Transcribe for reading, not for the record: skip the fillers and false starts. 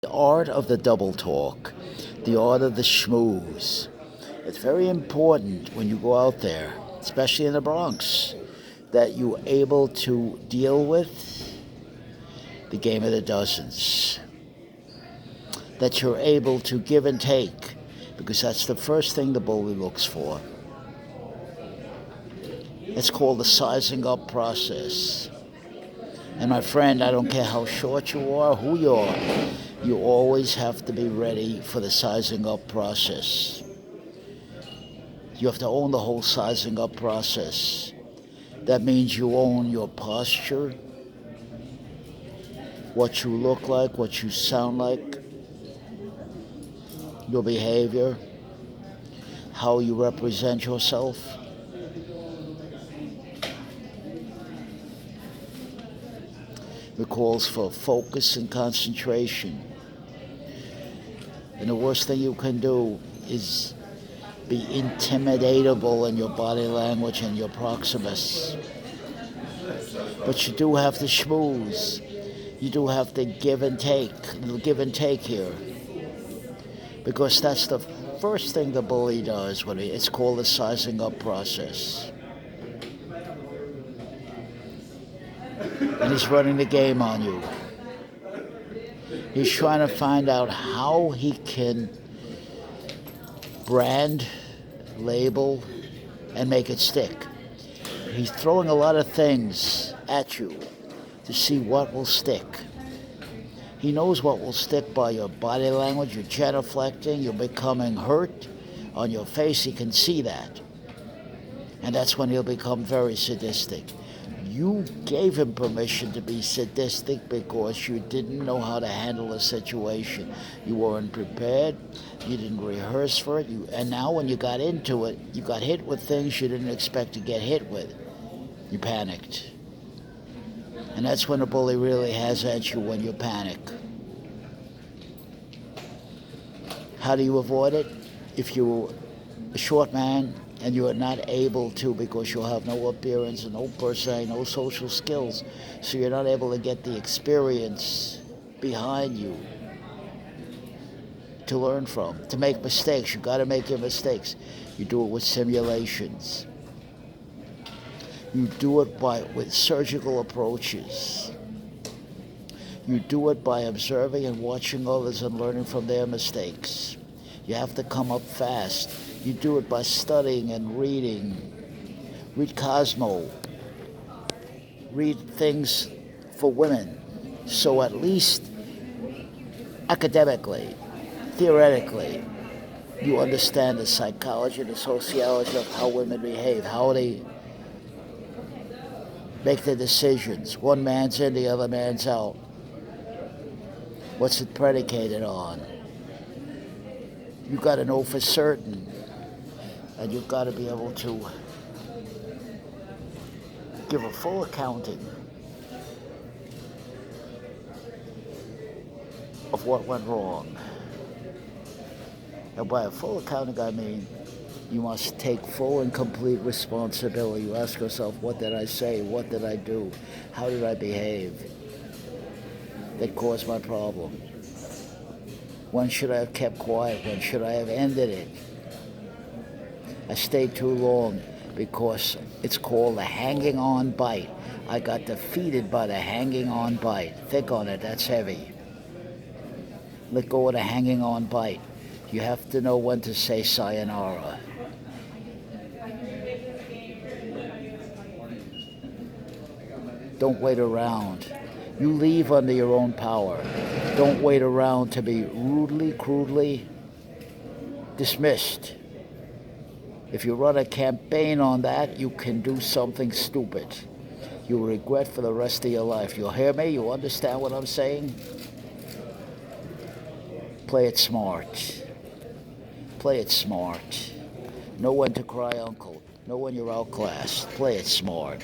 The art of the double talk, the art of the schmooze. It's very important when you go out there, especially in the Bronx, that you're able to deal with the game of the dozens, that you're able to give and take, because that's the first thing the bully looks for. It's called the sizing up process. And my friend, I don't care how short you are, who you are, you always have to be ready for the sizing up process. You have to own the whole sizing up process. That means you own your posture, what you look like, what you sound like, your behavior, how you represent yourself. It calls for focus and concentration. And the worst thing you can do is be intimidatable in your body language and your proximus. But you do have to schmooze. You do have to give and take here. Because that's the first thing the bully does. It's called the sizing up process. And he's running the game on you. He's trying to find out how he can brand, label, and make it stick. He's throwing a lot of things at you to see what will stick. He knows what will stick by your body language, your genuflecting, you're becoming hurt on your face. He can see that. And that's when he'll become very sadistic. You gave him permission to be sadistic because you didn't know how to handle a situation. You weren't prepared. You didn't rehearse for it. And now when you got into it, you got hit with things you didn't expect to get hit with. You panicked. And that's when a bully really has at you, when you panic. How do you avoid it? If you're a short man and you are not able to, because you have no appearance and no personality, no social skills, so you're not able to get the experience behind you to learn from, to make mistakes. You got to make your mistakes. You do it with simulations. You do it with surgical approaches. You do it by observing and watching others and learning from their mistakes. You have to come up fast. You do it by studying and reading. Read Cosmo. Read things for women. So at least academically, theoretically, you understand the psychology, the sociology of how women behave, how they make their decisions. One man's in, the other man's out. What's it predicated on? You got to know for certain, and you've got to be able to give a full accounting of what went wrong. And by a full accounting, I mean you must take full and complete responsibility. You ask yourself, what did I say? What did I do? How did I behave that caused my problem? When should I have kept quiet? When should I have ended it? I stayed too long because it's called the hanging on bite. I got defeated by the hanging on bite. Think on it, that's heavy. Let go of the hanging on bite. You have to know when to say sayonara. Don't wait around. You leave under your own power. Don't wait around to be rudely, crudely dismissed. If you run a campaign on that, you can do something stupid. You'll regret for the rest of your life. You hear me? You understand what I'm saying? Play it smart. Play it smart. Know when to cry uncle. Know when you're outclassed. Play it smart.